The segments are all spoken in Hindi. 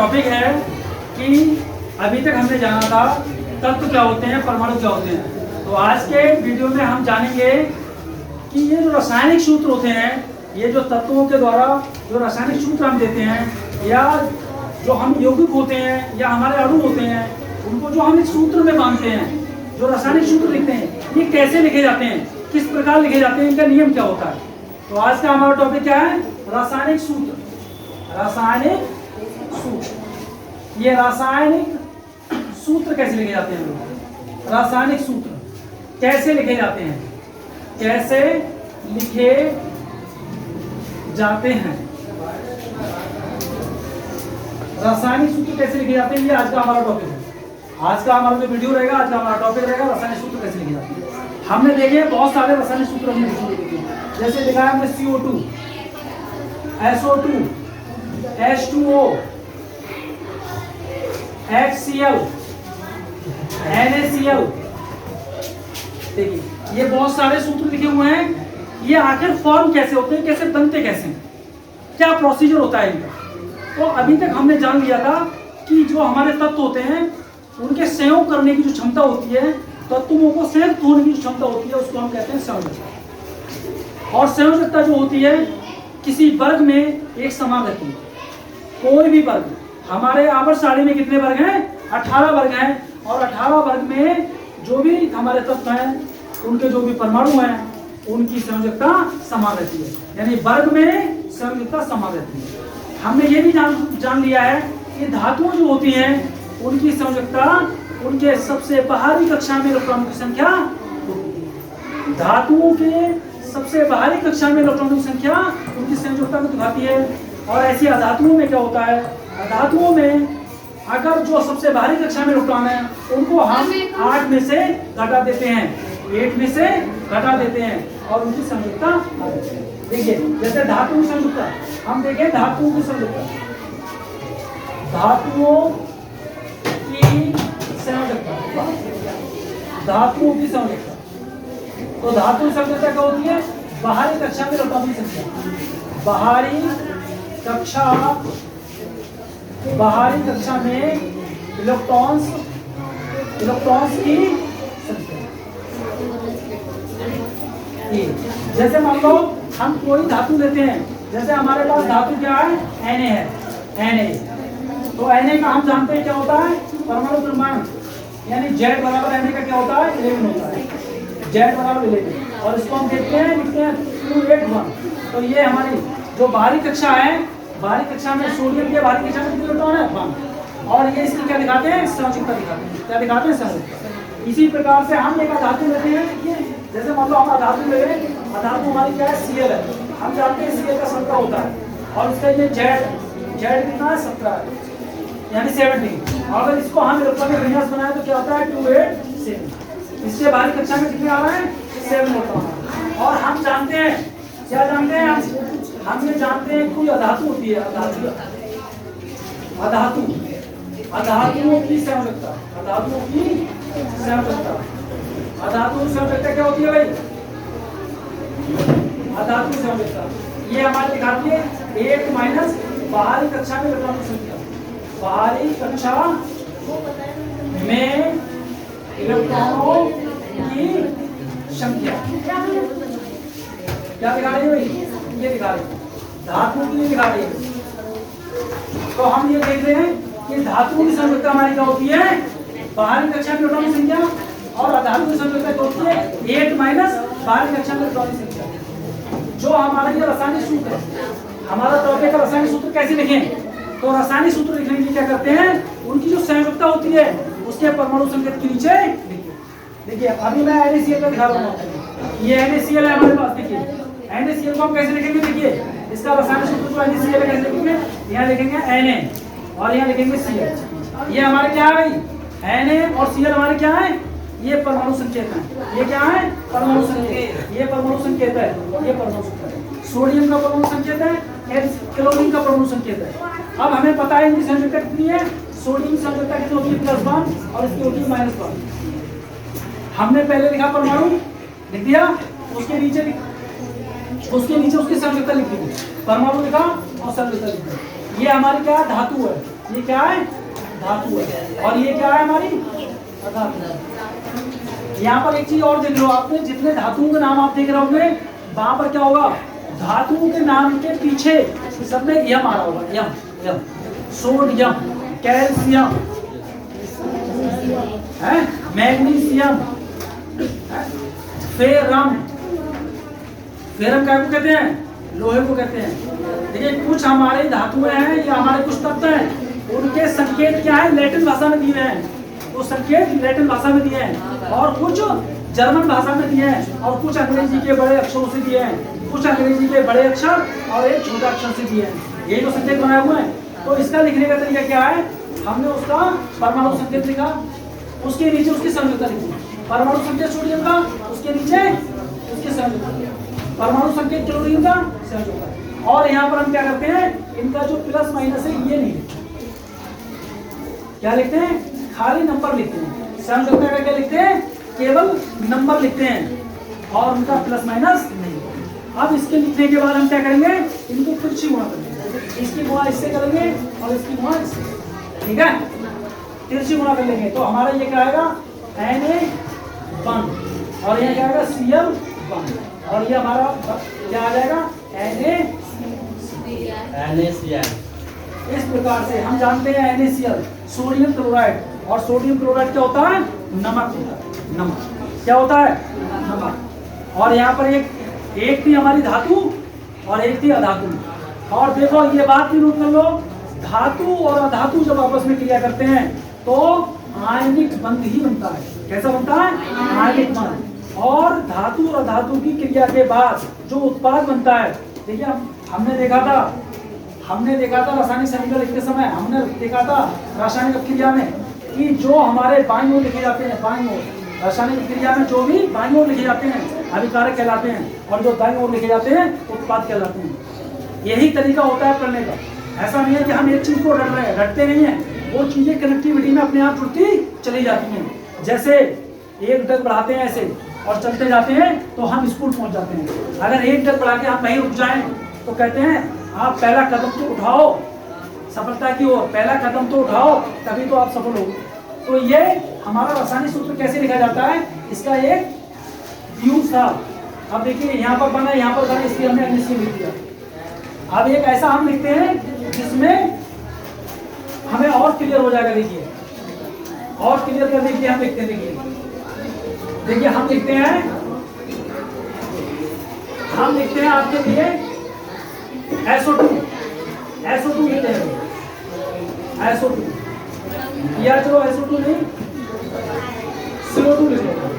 टॉपिक है कि अभी तक हमने जाना था तत्व क्या होते हैं, परमाणु क्या होते हैं। तो आज के वीडियो में हम जानेंगे कि ये जो रासायनिक सूत्र होते हैं, ये जो तत्वों के द्वारा जो रासायनिक सूत्र हम देते हैं, या जो हम यौगिक होते हैं या हमारे अणु होते हैं, उनको जो हम एक सूत्र में बांधते हैं, जो रासायनिक सूत्र लिखते हैं, ये कैसे लिखे जाते हैं, किस प्रकार लिखे जाते हैं, इनका नियम क्या होता है। तो आज का हमारा टॉपिक क्या है? रासायनिक सूत्र। रासायनिक सूत्र, ये रासायनिक सूत्र कैसे लिखे जाते हैं लोग? रासायनिक सूत्र कैसे लिखे जाते हैं, कैसे लिखे जाते हैं, रासायनिक सूत्र कैसे लिखे जाते हैं, ये आज का हमारा टॉपिक है। आज का हमारा जो वीडियो रहेगा, आज का हमारा टॉपिक रहेगा रासायनिक सूत्र कैसे लिखे जाते हैं। हमने देखे बहुत सारे रासायनिक सूत्र हमने देखे, जैसे लिखा है हमने CO2, SO2, H2O, HCl, NaCl। देखिए ये बहुत सारे सूत्र लिखे हुए हैं। ये आखिर फॉर्म कैसे होते हैं, कैसे बनते कैसे हैं, क्या प्रोसीजर होता है इनका। तो अभी तक हमने जान लिया था कि जो हमारे तत्व होते हैं उनके संयोग करने की जो क्षमता होती है, तत्वों को संयुक्त होने की जो क्षमता होती है, उसको हम कहते हैं संयोजकता। और संयोजकता जो होती है किसी वर्ग में एक समान रहती है। कोई भी वर्ग, हमारे आवर्त सारणी में कितने वर्ग हैं? 18 वर्ग हैं। और 18 वर्ग में जो भी हमारे तत्व हैं, उनके जो भी परमाणु हैं, उनकी संयोजकता समान रहती है। यानी वर्ग में संयोजकता समान रहती है। हमने ये भी जान लिया है कि धातुओं जो होती हैं उनकी संयोजकता उनके सबसे बाहरी कक्षा में इलेक्ट्रॉनों की संख्या होती है। धातुओं के सबसे बाहरी कक्षा में इलेक्ट्रॉनों की संख्या उनकी संयोजकता को दिखाती है। और ऐसी अधातुओं में क्या होता है? अधातुओं में अगर जो सबसे बाहरी कक्षा में इलेक्ट्रॉन है उनको हम 8 में से घटा देते हैं, 8 में से घटा देते हैं और उनकी संयोजकता आ जाती है। देखिए जैसे धातुओं की संयोजकता हम देखें, धातुओं की संयोजकता, धातुओं की संयोजकता, धातुओं की संयोजकता। तो धातु की संयोजकता क्या होती है? बाहरी कक्षा में इलेक्ट्रॉन की संख्या, बाहरी कक्षा में इलेक्ट्रॉन्स की संख्या। जैसे मान लो हम कोई धातु लेते हैं, जैसे हमारे पास धातु क्या है? Na है, Na। तो Na का हम जानते हैं क्या होता है? परमाणु क्रमांक, यानी Z बराबर Na का क्या होता है? 11 होता है, Z बराबर 11। और इसको हम देखते हैं, लिखते हैं 281। तो ये हमारी जो बाहरी कक्षा है, बाहरी कक्षा में सोडियम के बाहरी कक्षा में कितने इलेक्ट्रॉन है? 1। और ये इसकी क्या दिखाते हैं? संयोजकता दिखाते हैं। क्या दिखाते हैं? संयोजकता। इसी प्रकार से हम एक धातु लेते हैं, ये जैसे मान लो हम धातु ले रहे हैं, धातु हमारी क्या है? Cl है। हम जानते हैं Cl का 17 होता है और इसका ये Z कितना है? 17 है, यानी 17। अगर इसको हम इलेक्ट्रॉनिक विन्यास बनाए तो क्या होता है? 287। इसके बाहरी कक्षा में कितने आ रहे हैं? 7 इलेक्ट्रॉन। और हम जानते हैं, क्या जानते हैं हम ये जानते हैं कोई अधातु होती है, अधातुओं की संयोजकता, अधातुओं की संयोजकता। अधातु की संयोजकता क्या होती है भाई? अधातु संयोजकता ये हमारे दिखाती है 8 माइनस बाहरी कक्षा में इलेक्ट्रॉन की संख्या, बाहरी कक्षा में इलेक्ट्रॉनों की संख्या। क्या दिखा रही है भाई? ये दिखा रही है, धातु की दिखा रही है। तो हम ये देख रहे हैं कि धातु की संयोजकता हमारी क्या होती है? बाहरी कक्षा में इलेक्ट्रॉन की संख्या। और अधातु की संयोजकता क्या होती है? 8 माइनस बाहरी कक्षा में इलेक्ट्रॉन की संख्या। जो हमारा ये रासायनिक सूत्र है, हमारा टॉपिक का रासायनिक सूत्र कैसे लिखें? तो रासायनिक सूत्र लिखने के लिए क्या करते हैं? उनकी जो संयोजकता होती है उसके परमाणु संकेत के नीचे लिखिए। देखिए अभी मैं NaCl का दिखा रहा हूँ, ये NaCl है हमारे पास। देखिए NaCl को हम कैसे लिखेंगे? देखिए इसका रासायनिक सूत्र जो NaCl कैसे लिखेंगे? यहाँ लिखेंगे Na और यहाँ लिखेंगे Cl। ये हमारे क्या है भाई? Na और Cl हमारे क्या है? ये परमाणु संकेत है। ये क्या है? परमाणु संकेत। ये परमाणु संकेत है, ये परमाणु संकेत है। सोडियम का परमाणु संकेत है, क्लोरीन का परमाणु संकेत है। अब हमें पता है इनकी संयोजकता कितनी है? सोडियम की संयोजकता कितनी होती है? +1 और इसकी होती है -1। हमने पहले लिखा परमाणु, लिख दिया, उसके नीचे उसकी संयोजकता लिख दी, परमाणु लिखा और संयोजकता लिख दी। ये हमारी क्या धातु है, ये क्या है, धातु है, और ये क्या है हमारी अधातु। यहाँ पर एक चीज और देख लो आपने, जितने धातुओं के नाम आप देख रहे होंगे वहां पर क्या होगा, धातुओं के नाम के पीछे सब में यम आ रहा होगा, यम यम, सोडियम, कैल्शियम है, मैग्नीशियम, फेरम, फेरम क्या को कहते हैं, लोहे को कहते हैं। देखिए कुछ हमारे धातुएं हैं, ये हमारे कुछ तत्व हैं, उनके संकेत क्या है, लैटिन भाषा में दिए हैं, वो संकेत लैटिन भाषा में दिए हैं, और कुछ जर्मन भाषा में दिए हैं, और कुछ अंग्रेजी के बड़े अक्षरों से दिए हैं, कुछ अंग्रेजी के बड़े अक्षर और एक छोटा अक्षर से दिए हैं। ये जो संकेत बनाए हुए हैं, तो इसका लिखने का तरीका क्या है, हमने उसका परमाणु संकेत लिखा, उसके नीचे उसकी संयोजकता लिखी, परमाणु संकेत सोडियम का, उसके नीचे उसकी संयोजकता, परमाणु संकेत क्लोरीन का संयोजकता। और यहाँ पर हम क्या करते हैं, इनका जो प्लस माइनस है ये नहीं लिखते, क्या लिखते हैं, खाली नंबर लिखते हैं। संयोजकता का क्या लिखते हैं, केवल नंबर लिखते हैं, और उनका प्लस माइनस नहीं। अब इसके लिखने के बाद हम क्या करेंगे, इनको तिरछी गुणा करेंगे, इसकी गुणा इससे करेंगे और इसकी गुणा इससे, ठीक है, तिरछी गुणा कर लेंगे। तो हमारा ये क्या आएगा, Na1, और ये क्या आएगा, Cl1, और ये हमारा क्या आ जाएगा, NaCl। इस प्रकार से हम जानते हैं NaCl सोडियम क्लोराइड, और सोडियम क्लोराइड क्या होता है, नमक होता है, नमक क्या होता है, नमक। और यहाँ पर एक थी हमारी धातु और एक थी अधातु। और देखो ये बात भी नोट कर लो, धातु और अधातु जब आपस में क्रिया करते हैं तो आयनिक बंध ही बनता है। कैसा बनता है, आयनिक बंध। और धातु और अधातु की क्रिया के बाद जो उत्पाद बनता है, देखिए हमने देखा था रासायनिक समीकरण लिखते समय, हमने देखा था रासायनिक क्रिया में कि जो हमारे बाईं ओर लिखे जाते हैं, बाईं ओर रासायनिक क्रिया में जो भी बाईं ओर लिखे जाते हैं अभिकारक कहलाते हैं, और जो दाईं ओर लिखे जाते हैं उत्पाद कहलाते हैं। यही तरीका होता है पढ़ने का। ऐसा नहीं है कि हम एक चीज को रट रहे हैं, रटते नहीं है, वो चीजें कनेक्टिविटी में अपने आप जुड़ती चली जाती हैं। जैसे एक डग बढ़ाते हैं ऐसे और चलते जाते हैं तो हम स्कूल पहुंच जाते हैं। अगर एक डग बढ़ा के हम कहीं रुक जाएं तो कहते हैं आप पहला कदम तो उठाओ सफलता की ओर, पहला कदम तो उठाओ तभी तो आप सफल हो। तो ये हमारा रासायनिक सूत्र कैसे लिखा जाता है, इसका एक फ्यूज था। अब देखिए यहाँ पर बना, यहाँ पर बना, इसलिए हमने NaCl लिख दिया। अब एक ऐसा हम लिखते हैं जिसमें हमें और क्लियर हो जाएगा। देखिए और क्लियर करने के लिए हम लिखते हैं, देखिए हम लिखते हैं आपके लिए SO2 लिखते हैं, SO2 या चलो SO2 नहीं CO2 लिख लेते हैं,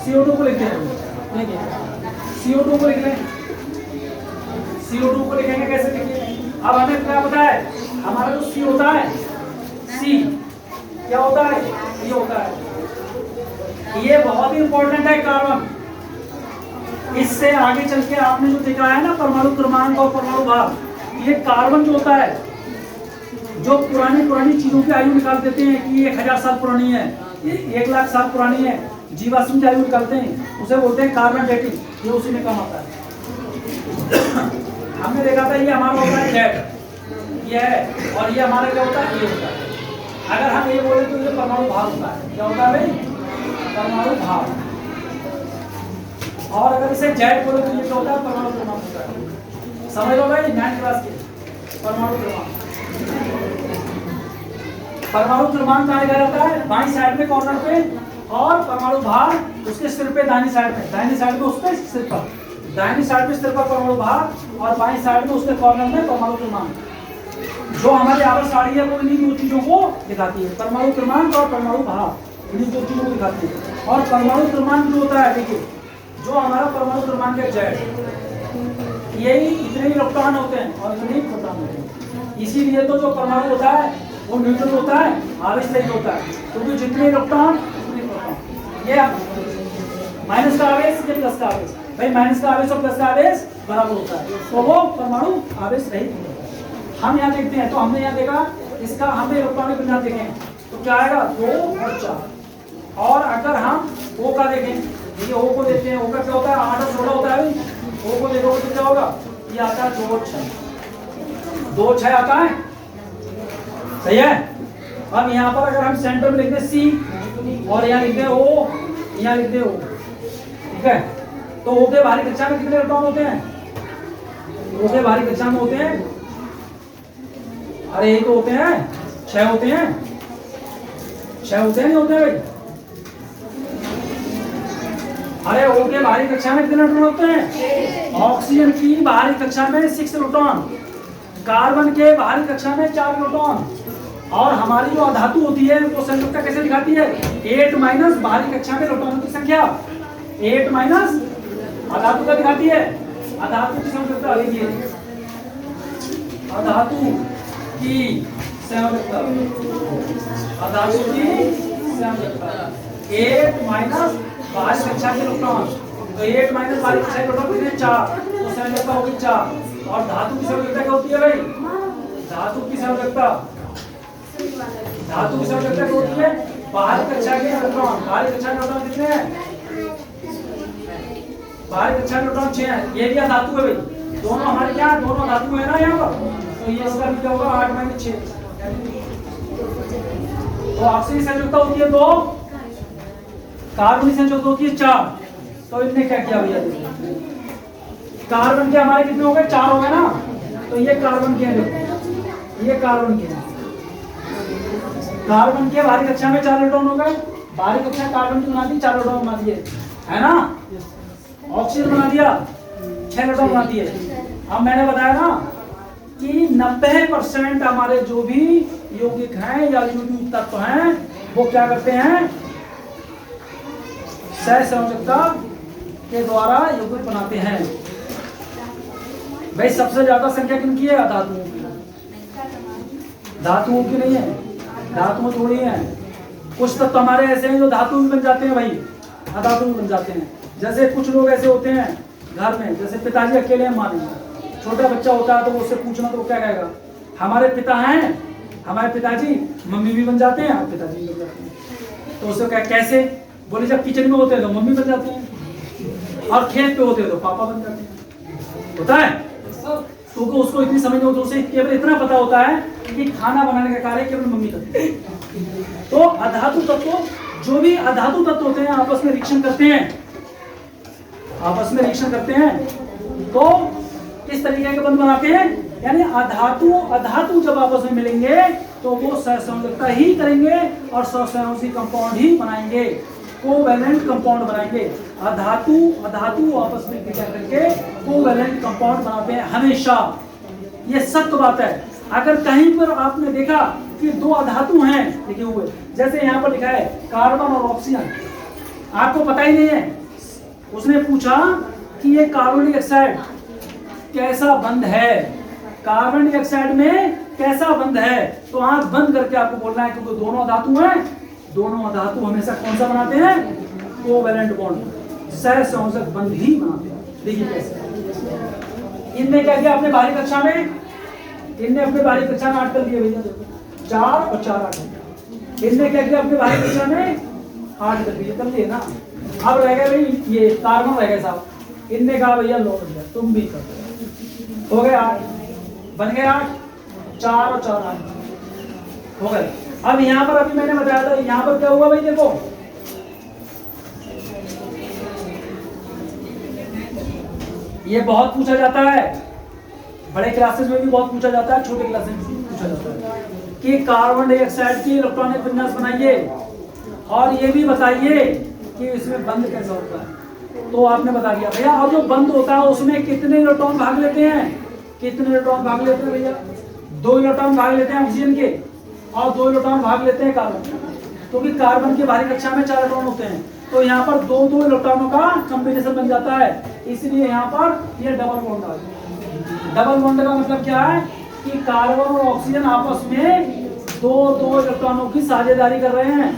CO2 को लिखते हैं। देखिए CO2 को लिख लें, CO2 को लिखेंगे कैसे, देखिए अब हमें क्या पता है, हमारा जो C होता है, C क्या होता है, ये होता है, ये बहुत ही इंपॉर्टेंट है कार्बन। इससे आगे चल के आपने जो देखा है ना परमाणु क्रमांक और परमाणु भार, ये कार्बन जो होता है, जो पुरानी चीजों की आयु निकाल देते हैं कि 1000 साल पुरानी है, ये 1 लाख साल पुरानी है, जीवाश्म की आयु निकालते हैं, उसे बोलते हैं कार्बन डेटिंग, ये उसी में काम आता है। हमने देखा था ये हमारा होता है Z, ये है, और ये हमारा क्या होता है, ये होता है। अगर हम ये बोले तो ये परमाणु भार होता है, क्या होता है भाई, परमाणु भार। और अगर इसे Z बोले तो ये क्या होता है, परमाणु क्रमांक होता है। समझ लो भाई 9th क्लास के परमाणु क्रमांक। परमाणु क्रमांक कहाँ लिखा जाता है, बाईं साइड में कॉर्नर पे, और परमाणु भार उसके सिर पे दाहिनी साइड में उस पे सिर पर, दाहिनी साइड पे सिर पर परमाणु भार, और बाईं साइड में उसके कॉर्नर में परमाणु क्रमांक। जो हमारी आवर्त सारणी है वो इन्हीं दो चीजों को दिखाती है, परमाणु क्रमांक और परमाणु भार, इन्हीं दो चीजों को दिखाती है। और परमाणु क्रमांक जो होता है, देखिए जो हमारा परमाणु क्रमांक है Z, यही इतने ही इलेक्ट्रॉन होते हैं और इतने ही प्रोटॉन होते हैं। इसीलिए तो जो परमाणु होता है वो न्यूट्रल होता है, आवेश रहित होता है, क्योंकि जितने इलेक्ट्रॉन उतने प्रोटॉन। ये माइनस का आवेश, ये प्लस का आवेश, भाई माइनस का आवेश और प्लस का आवेश बराबर होता है, तो वो परमाणु आवेश रहित होता है। हम यहाँ देखते हैं, तो हमने यहाँ देखा, इसका हमने इलेक्ट्रॉनिक विन्यास देखें तो क्या आएगा, 2 और 4। और अगर हम O का देखें, ये O को देखते हैं, O का क्या होता है, 8 और 16 होता है। O को देखो तो क्या होगा, ये आता है 2 और 6, 2 और 6 आता है, सही है। अब यहाँ पर अगर हम सेंटर में लिखते सी और यहाँ लिखते ओ, यहाँ लिखते ओ, ठीक है। तो ओ के बाहरी कक्षा में कितने इलेक्ट्रॉन होते हैं? ओ के बाहरी कक्षा में होते हैं, अरे यही तो होते हैं, 6 होते हैं, 6 होते हैं, नहीं होते हैं भाई? अरे ओ के बाहरी कक्षा में कितने इलेक्ट्रॉन होते हैं? ऑक्सीजन की बाहरी कक्षा में 6 इलेक्ट्रॉन, कार्बन के बाहरी कक्षा में 4 इलेक्ट्रॉन, और हमारी जो अधातु होती है वो संयुक्ता कैसे दिखाती है? 8 माइनस बाहरी कक्षा में इलेक्ट्रॉनों की संख्या, 8 माइनस अधातु का दिखाती है। अधातु की संयुक्ता लिखिए, अधातु की संयुक्ता, अधातु की संयुक्ता 8 माइनस बाहरी कक्षा के इलेक्ट्रॉन, तो 8 माइनस बाहरी कक्षा के इलेक्ट्रॉन कितने? 4, तो संयुक्ता होगी 4। और धातु की संयुक्ता क्या होती है भाई? धातु की संयुक्ता, धातु की संयुक्ता क्या होती है? बाहरी कक्षा के इलेक्ट्रॉन, बाहरी कक्षा के इलेक्ट्रॉन कितने हैं? बाहरी कक्षा के इलेक्ट्रॉन 6 हैं। ये भी धातु है भाई, दोनों हमारे क्या, दोनों धातु है ना यहाँ पर, तो ये इसका भी क्या होगा? 8 माइनस 6। तो ऑक्सीजन संयुक्ता होती है 2, कार्बन की संयुक्ता होती है 4। तो इनने क्या किया भैया? कार्बन के हमारे कितने हो गए? 4 हो गए ना, तो ये कार्बन के हैं, ये कार्बन के हैं। कार्बन के बाहरी कक्षा में 4 इलेक्ट्रॉन हो गए, बाहरी कक्षा कार्बन की बना दी, 4 इलेक्ट्रॉन बना दिए, है ना? ऑक्सीजन बना दिया, 6 इलेक्ट्रॉन बना दिए। अब मैंने बताया ना कि 90% हमारे जो भी यौगिक हैं या यौगिक तत्व हैं वो क्या करते हैं? सहसंयोजकता के द्वारा यौगिक बनाते हैं। भाई सबसे ज्यादा संख्या किनकी है? धातुओं की, धातुओं की नहीं है, धातुओं थोड़ी है। कुछ तत्व हमारे ऐसे हैं जो धातु में बन जाते हैं भाई, अधातु में बन जाते हैं। जैसे कुछ लोग ऐसे होते हैं घर में, जैसे पिताजी अकेले हैं, माने छोटा बच्चा होता है तो उससे पूछना तो वो क्या कहेगा? हमारे पिता हैं, हमारे पिताजी, मम्मी भी बन जाते हैं और पिताजी भी बन जाते हैं। तो उससे क्या, कैसे? बोले जब किचन में होते हैं तो मम्मी बन जाते हैं, और खेत पे होते हैं तो पापा बन जाते हैं, होता है। तो उसको इतनी समझ नहीं होती, उसे केवल इतना पता होता है कि खाना बनाने का कार्य केवल मम्मी करती है। तो अधातु तत्व, जो भी अधातु तत्व होते हैं आपस में रिएक्शन करते हैं, आपस में रिएक्शन करते हैं तो किस तरीके के बंध बनाते हैं? यानी अधातु अधातु जब आपस में मिलेंगे तो वो सहसंयोजकता ही करेंगे और सहसंयोजी कंपाउंड ही बनाएंगे, कोवैलेंट कंपाउंड बनाएंगे। अधातु अधातु आपस में क्रिया करके कोवैलेंट कंपाउंड बनाते हैं हमेशा, ये सत्य बात है। अगर कहीं पर आपने देखा कि 2 अधातु हैं लिखे हुए, जैसे यहाँ पर लिखा है कार्बन और ऑक्सीजन, आपको पता ही नहीं है, उसने पूछा कि ये कार्बन डाइऑक्साइड कैसा बंध है, कार्बन डाइऑक्साइड में कैसा बंध है, तो आंख बंद करके आपको बोलना है क्योंकि दोनों धातु हैं, दोनों धातु हमेशा कौन सा बनाते हैं? कोवैलेंट बॉन्ड, सहसंयोजक बंध ही बनाते हैं। देखिए कैसे इनने क्या किया अपने बाहरी कक्षा में, इनने अपने बाहरी कक्षा में 8 कर दिए भैया, 4 और 4 8। इनने क्या किया अपने बाहरी कक्षा में 8 कर दिए, कर दिए ना। अब रह गए भाई ये कार्बन रह गए साहब, इनने कहा भैया लो भैया तुम भी कर, हो गए 8, बन गए 8, 4 और 4 8 हो गए। अब यहाँ पर अभी मैंने बताया था, यहाँ पर क्या हुआ भाई देखो, ये बहुत पूछा जाता है, बड़े क्लासेस में भी बहुत पूछा जाता है, छोटे क्लासेस में भी पूछा जाता है कि कार्बन डाइऑक्साइड की इलेक्ट्रॉनिक विन्यास बनाइए और ये भी बताइए कि इसमें बंध कैसा होता है। तो आपने बता दिया भैया, और जो बंध होता है उसमें कितने इलेक्ट्रॉन भाग लेते हैं? कितने इलेक्ट्रॉन भाग लेते हैं भैया? 2 इलेक्ट्रॉन भाग लेते हैं ऑक्सीजन के और 2 इलेक्ट्रॉन भाग लेते हैं कार्बन के, क्योंकि कार्बन के बाहरी कक्षा में 4 इलेक्ट्रॉन होते हैं, तो यहाँ पर 2 इलेक्ट्रॉनों का कॉम्बिनेशन बन जाता है, इसलिए यहाँ पर ये डबल बॉन्ड आ गया। डबल बॉन्ड का मतलब क्या है कि कार्बन और ऑक्सीजन आपस में 2 इलेक्ट्रॉनों की साझेदारी कर रहे हैं।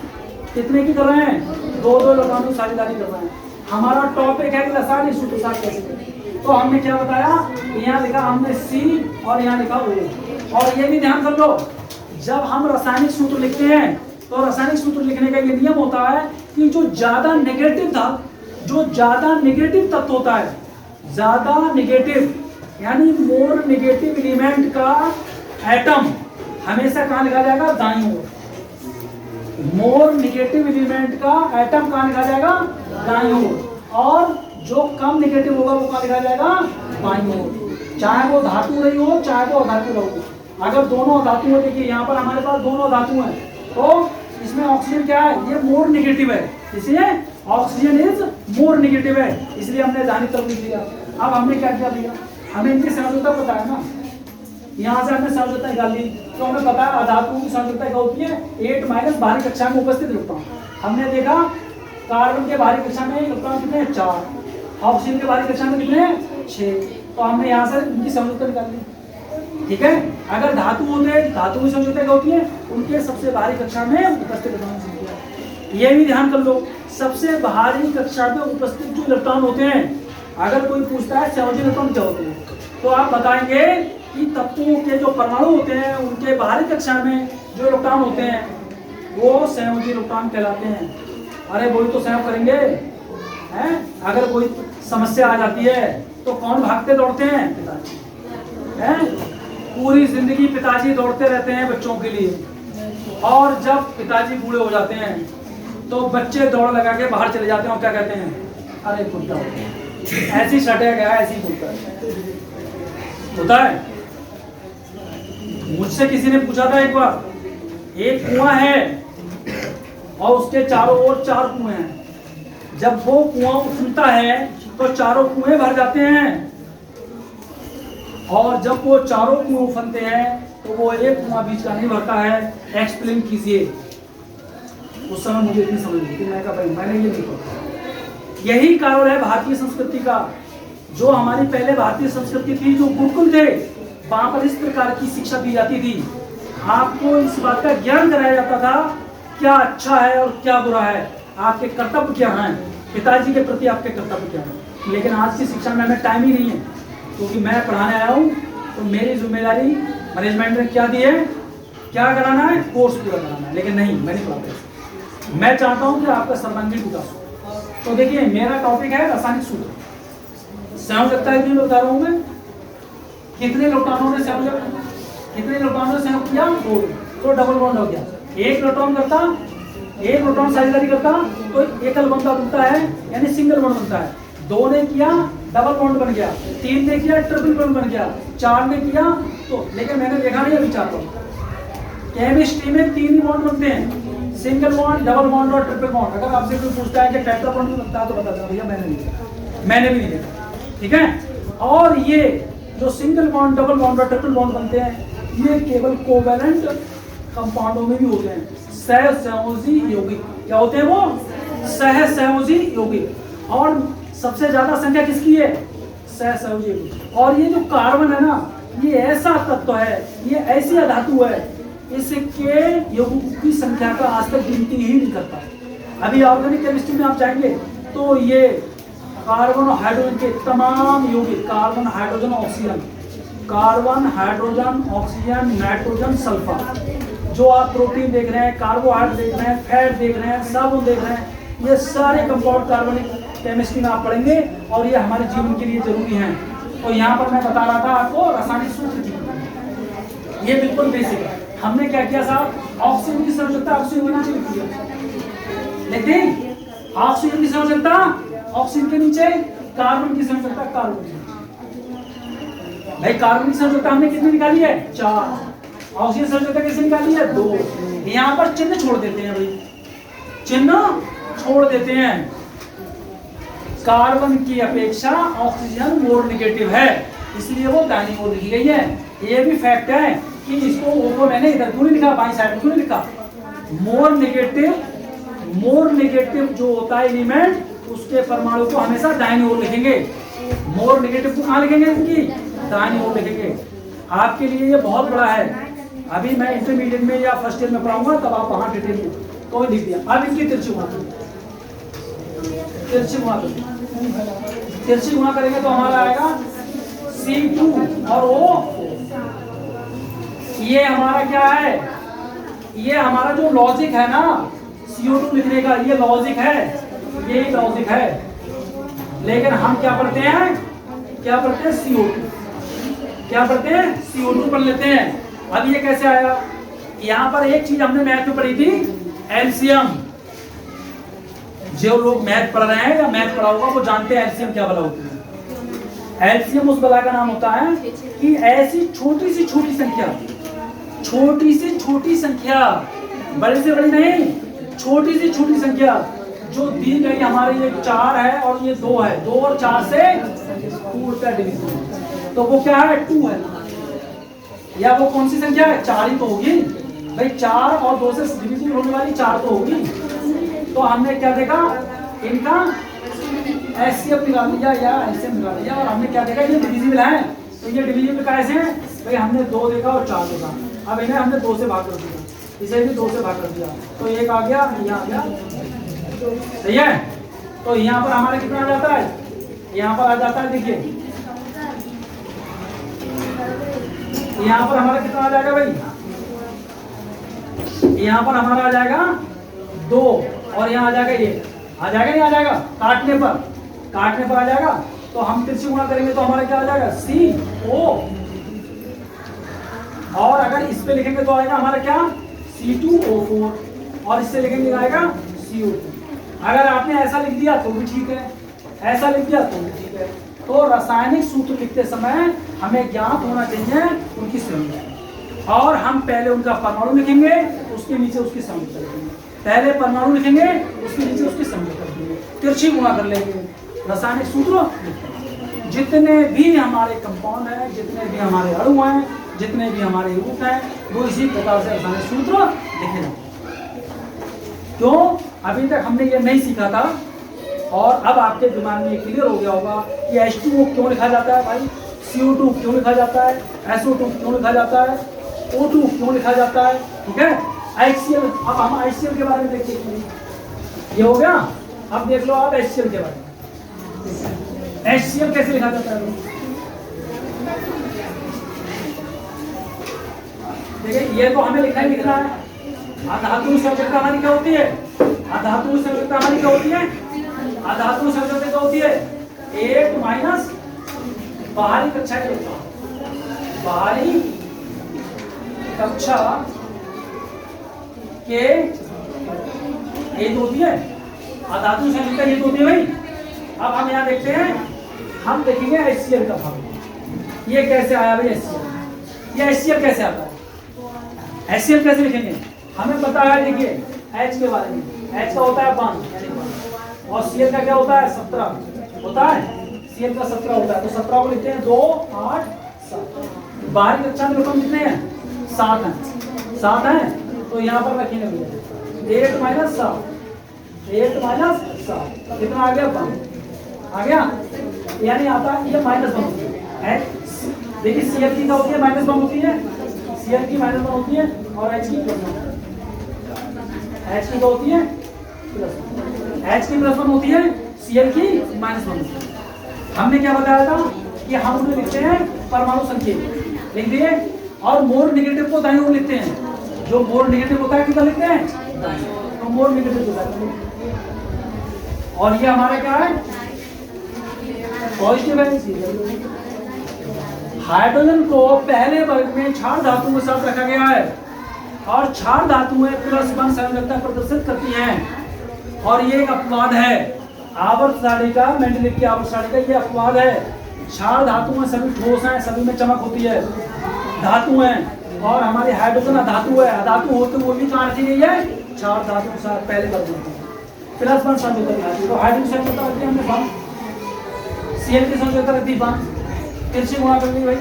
कितने की कर रहे हैं? 2 इलेक्ट्रॉनों की साझेदारी कर रहे हैं। हमारा टॉपिक है कि रासायनिक सूत्र साथ कैसे करें, तो हमने क्या बताया, यहाँ लिखा हमने C और यहाँ लिखा O। और ये भी ध्यान कर लो, जब हम रासायनिक सूत्र लिखते हैं तो रासायनिक सूत्र लिखने का ये नियम होता है कि जो ज्यादा नेगेटिव तत्व होता है, ज्यादा नेगेटिव यानी मोर नेगेटिव एलिमेंट का एटम हमेशा कहाँ लिखा जाएगा, दाईं ओर। मोर निगेटिव एलिमेंट का एटम कहाँ लिखा जाएगा, दाईं ओर, और जो कम निगेटिव होगा वो कहाँ लिखा जाएगा, बाईं ओर। चाहे वो धातु रही हो, चाहे वो अधातु रही हो। अगर दोनों धातु हो, देखिए यहाँ पर हमारे पास दोनों धातु हैं, तो इसमें ऑक्सीजन क्या है, ये मोर निगेटिव है, इसलिए ऑक्सीजन इज मोर निगेटिव है, इसलिए हमने दाहिनी तरफ लिख दिया। अब हमने क्या किया भैया, हमें इनकी सांद्रता पता है ना, यहाँ से हमने सांद्रता निकाल ली, तो हमें पता है अधातुओं की सांद्रता क्या होती है, 8 - बाहरी कक्षा में उपस्थित इलेक्ट्रॉन। हमने देखा कार्बन के बाहरी कक्षा में इलेक्ट्रॉन कितने हैं, 4, ऑक्सीजन के बाहरी कक्षा में कितने हैं, 6, तो हमने यहाँ से इनकी सांद्रता निकाल ली। ठीक है, अगर धातु होते हैं, धातु की सांद्रता क्या होती है, उनके सबसे बाहरी कक्षा में उपस्थित इलेक्ट्रॉन की संख्या। ये भी ध्यान कर लो, सबसे बाहरी कक्षा में उपस्थित जो इलेक्ट्रॉन होते हैं, अगर कोई पूछता है संयोजी इलेक्ट्रॉन क्या होते हैं, तो आप बताएंगे कि तत्वों के जो परमाणु होते हैं उनके बाहरी कक्षा में जो इलेक्ट्रॉन होते हैं वो संयोजी इलेक्ट्रॉन कहलाते हैं। अरे वही तो संयोग करेंगे हैं। अगर कोई समस्या आ जाती है तो कौन भागते दौड़ते हैं, पिताजी हैं। पूरी जिंदगी पिताजी दौड़ते रहते हैं बच्चों के लिए, और जब पिताजी बूढ़े हो जाते हैं तो बच्चे दौड़ लगा के बाहर चले जाते हैं और क्या कहते हैं, अरे कुत्ता ऐसी सटे गया, ऐसी कुत्ता होता है। मुझसे किसी ने पूछा था एक बार, एक कुआं है और उसके चारों ओर 4 कुएं हैं, जब वो कुआं उफनता है तो चारों कुएं भर जाते हैं, और जब वो चारों कुएं उफनते हैं तो वो एक कुआं बीच का नहीं भरता है, एक्सप्लेन कीजिए। उस समय मुझे इतनी समझ नहीं थी, मैं कहा भाई मैंने ये नहीं पढ़ा। यही कारण है भारतीय संस्कृति का, जो हमारी पहले भारतीय संस्कृति थी, जो गुरुकुल थे, वहां पर इस प्रकार की शिक्षा दी जाती थी। आपको इस बात का ज्ञान कराया जाता था क्या अच्छा है और क्या बुरा है, आपके कर्तव्य क्या हैं, पिताजी के प्रति आपके कर्तव्य क्या हैं। लेकिन आज की शिक्षा में हमें टाइम ही नहीं है, क्योंकि मैं पढ़ाने आया हूँ तो मेरी जिम्मेदारी मैनेजमेंट ने क्या दी है, क्या कराना है, कोर्स पूरा कराना है। लेकिन नहीं, मैं नहीं पढ़ाता, मैं चाहता हूँ कि आपका सर्वांगीण विकास हो। तो देखिए मेरा टॉपिक है रासायनिक सूत्र, संयोजकता एक दिन बता रहा हूँ मैं। कितने इलेक्ट्रॉनों ने संयोग किया, 2, तो डबल बॉन्ड हो गया। एक इलेक्ट्रॉन करता, एक इलेक्ट्रॉन साझेदारी करता तो एकल बंध बनता है, यानी सिंगल बॉन्ड बनता है। 2 ने किया डबल बॉन्ड बन गया, 3 ने किया ट्रिपल बॉन्ड बन गया, 4 ने किया तो, लेकिन मैंने देखा नहीं अभी 4 बॉन्ड। केमिस्ट्री में 3 ही बॉन्ड बनते हैं, सिंगल बॉन्ड, डबल बॉन्ड और ट्रिपल बॉन्ड। अगर आपसे कोई पूछता है कि टेट्रा बॉन्ड भी बनता है तो बता देना भैया मैंने नहीं देखा, मैंने भी नहीं देखा। ठीक है, और ये जो सिंगल बॉन्ड, डबल बॉन्ड और ट्रिपल बॉन्ड बनते हैं, ये केवल कोवैलेंट कंपाउंडों में भी होते हैं, सहसंयोजी यौगिक। क्या होते हैं वो, सहसंयोजी यौगिक। और सबसे ज्यादा संख्या किसकी है, सहसंयोजी यौगिक। और ये जो कार्बन है ना, ये ऐसा तत्व है, ये ऐसी अधातु है, इसके यौगिकों की संख्या का आज तक गिनती ही नहीं करता। अभी ऑर्गेनिक केमिस्ट्री में आप जाएंगे तो ये कार्बन और हाइड्रोजन के तमाम यौगिक, carbon hydrogen oxygen, carbon hydrogen oxygen nitrogen sulphur, जो आप प्रोटीन देख रहे हैं, कार्बोहाइड्रेट देख रहे हैं, फैट देख रहे हैं, साबुन देख रहे हैं, ये सारे कंपाउंड कार्बनिक केमिस्ट्री में आप पढ़ेंगे और ये हमारे जीवन के लिए जरूरी हैं। तो यहाँ पर मैं बता रहा था आपको रासायनिक सूत्र की, ये बिल्कुल बेसिक है। हमने क्या किया साहब, ऑक्सीजन की संयोजकता ऑक्सीजन के नीचे लिख दिया, लेकिन ऑक्सीजन की संयोजकता ऑक्सीजन के नीचे, कार्बन की संयोजकता कार्बन के नीचे। भाई कार्बन की संयोजकता हमने कितनी निकाली है, 4। ऑक्सीजन संयोजकता कैसे निकाली है, 2। यहाँ पर चिन्ह छोड़ देते हैं भाई, चिन्ह छोड़ देते हैं। कार्बन की अपेक्षा ऑक्सीजन मोर निगेटिव है, इसलिए वो दाहिनी ओर लिखी गई है। ये भी फैक्ट है कि इसको ओको मैंने इधर क्यों नहीं लिखा, बाईं साइड में क्यों नहीं लिखा। मोर निगेटिव जो होता है एलिमेंट, उसके परमाणु को हमेशा दाहिनी ओर लिखेंगे। मोर निगेटिव को कहाँ लिखेंगे, इनकी दाहिनी ओर लिखेंगे। आपके लिए ये बहुत बड़ा है, अभी मैं इंटरमीडिएट में या फर्स्ट ईयर में पढ़ाऊंगा, तब आप वहां डिटेल में तो लिख दिया। अब इनकी तिरछी गुणा तिरछी गुणा करेंगे तो हमारा आएगा C2 और O। ये हमारा क्या है, ये हमारा जो लॉजिक है ना CO2 लिखने का, ये लॉजिक है, ये लॉजिक है। लेकिन हम क्या पढ़ते हैं, क्या पढ़ते हैं CO2, क्या पढ़ते हैं CO2 पढ़ लेते हैं। अब ये कैसे आया, यहाँ पर एक चीज हमने मैथ में पढ़ी थी, एलसीएम। जो लोग मैथ पढ़ रहे हैं या मैथ पढ़ा होगा वो जानते हैं एलसीएम क्या बला होती है। एलसीएम उस बला का नाम होता है कि ऐसी छोटी सी छोटी संख्या, छोटी से छोटी संख्या, बड़ी से बड़ी नहीं, छोटी सी छोटी संख्या जो दी गई हमारे, ये 4 है और ये 2 है, 2 और 4 से 2 का डिवीजन, तो वो क्या है 2 है। या वो कौन सी संख्या है, 4 ही तो होगी भाई, 4 और 2 से डिवीजन होने वाली 4 तो होगी। तो हमने क्या देखा, इनका एचसीएफ निकाल लिया या एलसीएम निकाल लिया, और हमने क्या देखा ये डिविजिबल है। तो ये डिविजिबल कैसे हैं भाई, हमने 2 देखा और 4 देखा, अब इन्हें हमने 2 से भाग कर दिया, इसे भी 2 से भाग कर दिया, तो 1 आ गया, यहाँ आ गया, सही है। तो यहाँ पर हमारा कितना आ जाता है, यहाँ पर आ जाता है, देखिए यहाँ पर हमारा कितना आ जाएगा भाई, यहाँ पर हमारा आ जाएगा 2 और यहाँ आ जाएगा ये, आ जाएगा नहीं आ जाएगा, काटने पर आ जाएगा। तो हम तिरछी गुणा करेंगे तो हमारा क्या आ जाएगा CO, और अगर इस पे लिखेंगे तो आएगा हमारा क्या C2O4, और इससे लिखेंगे आएगा CO2। अगर आपने ऐसा लिख दिया तो भी ठीक है, ऐसा लिख दिया तो भी ठीक है। तो रासायनिक सूत्र लिखते समय हमें ज्ञात होना चाहिए उनकी संरचना, और हम पहले उनका परमाणु लिखेंगे, उसके नीचे उसकी संरचना लिखेंगे, पहले परमाणु लिखेंगे, उसके नीचे उसकी संरचना लिखेंगे, तिरछी गुणा कर लेंगे, रासायनिक सूत्र। जितने भी हमारे कंपाउंड हैं, जितने भी हमारे अणु हैं, जितने भी हमारे रूप हैं, वो इसी प्रकार से रासायनिक सूत्र लिखे जाते हैं। क्यों, अभी तक हमने ये नहीं सीखा था, और अब आपके दिमाग में क्लियर हो गया होगा कि H2O क्यों लिखा जाता है भाई, CO2 क्यों लिखा जाता है, SO2 क्यों लिखा जाता है, O2 क्यों लिखा जाता है, ठीक है। HCl, अब हम HCl के बारे में देखते हैं, ये हो गया। अब देख लो आप HCl के बारे में, HCl कैसे लिखा जाता है, देखिए ये तो हमें लिखना है। अधातु संयोजकता हमारी क्या होती है, अधातु संयोजकता हमारी क्या होती है, अधातु संयोजकता क्या होती है, 1 माइनस बाहरी कक्षा के इलेक्ट्रॉन, बाहरी कक्षा के ये होती है अधातु संयोजकता, ये होती है भाई। अब हम यहाँ देखते हैं, हम देखेंगे HCl का भाग, ये कैसे आया भाई HCl, ये HCl कैसे आता है, HCl कैसे लिखेंगे, हमें पता है, देखिए H के बारे में, H का होता है 1 और Cl का क्या होता है 17 होता है, Cl का 17 होता है, तो 17 को लिखते हैं 2 8 7। बाहरी कक्षा में इलेक्ट्रॉन कितने हैं, 7 हैं, 7 हैं, तो यहाँ पर रखेंगे 8 माइनस 7, 8 माइनस 7 कितना आ गया 1 आ गया, यानी आता है ये -1 होती है। देखिए Cl की क्या होती है, -1 होती है, Cl की -1 होती है, और H की H की क्या होती है, H की +1 होती है, Cl की -1 होती है। हमने क्या बताया था कि हम उन्हें लिखते हैं परमाणु संकेत, लिख दिए, और मोर नेगेटिव को दाईं ओर लिखते हैं, जो मोर नेगेटिव होता है कितना लिखते हैं, तो मोर नेगेटिव होता है, और ये हमारा क्या है पॉजिटिव है। हाइड्रोजन को पहले वर्ग में क्षार धातु के साथ रखा गया है, और क्षार धातुएं +1 संयोजकता प्रदर्शित करती हैं, और ये एक अपवाद है आवर्त सारणी का, मेंडलीव की आवर्त सारणी का ये अपवाद है। क्षार धातुएं सभी ठोस हैं, सभी में चमक होती है, धातु हैं, और हमारे हाइड्रोजन अधातु है, अधातु होते वो भी कहाँ रखी गई है, क्षार धातु के साथ पहले वर्ग में +1 संयोजकता रखी, तो हाइड्रोजन संयोजकता रखी हमने 1, Cl की संयोजकता रखी 1, तिरछी गुणा कर ली भाई,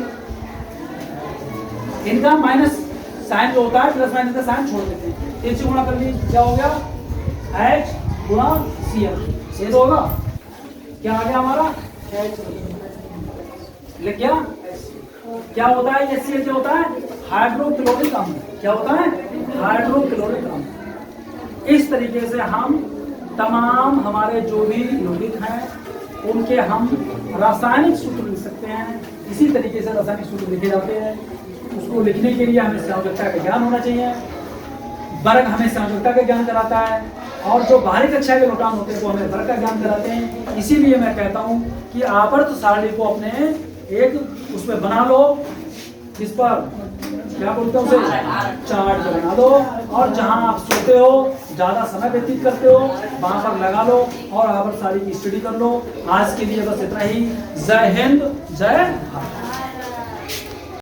इनका माइनस साइन जो होता है, प्लस माइनस का साइन छोड़ देते हैं, तिरछी गुणा कर ली, क्या हो गया H गुणा Cl, ये तो होगा, क्या आ गया हमारा H, लिख गया। क्या होता है ये Cl, क्या होता है हाइड्रोक्लोरिक अम्ल, क्या होता है हाइड्रोक्लोरिक अम्ल। इस तरीके से हम तमाम हमारे जो भी यौगिक हैं उनके हम रासायनिक सूत्र लिख सकते हैं, इसी तरीके से रासायनिक सूत्र लिखे जाते हैं। उसको लिखने के लिए हमें संयोजकता का ज्ञान होना चाहिए, वर्ग हमें संयोजकता का ज्ञान कराता है, और जो बाहरी कक्षा के इलेक्ट्रॉन होते हैं वो हमें वर्ग का ज्ञान कराते हैं। इसीलिए मैं कहता हूँ कि आवर्त सारणी को अपने एक उसमें बना लो, जिस पर क्या बोलते हैं उसे, चार्ट बना दो, और जहां आप सोते हो, ज्यादा समय व्यतीत करते हो, वहां पर लगा लो और वहां पर सारी की स्टडी कर लो। आज के लिए बस इतना ही। जय हिंद, जय भारत।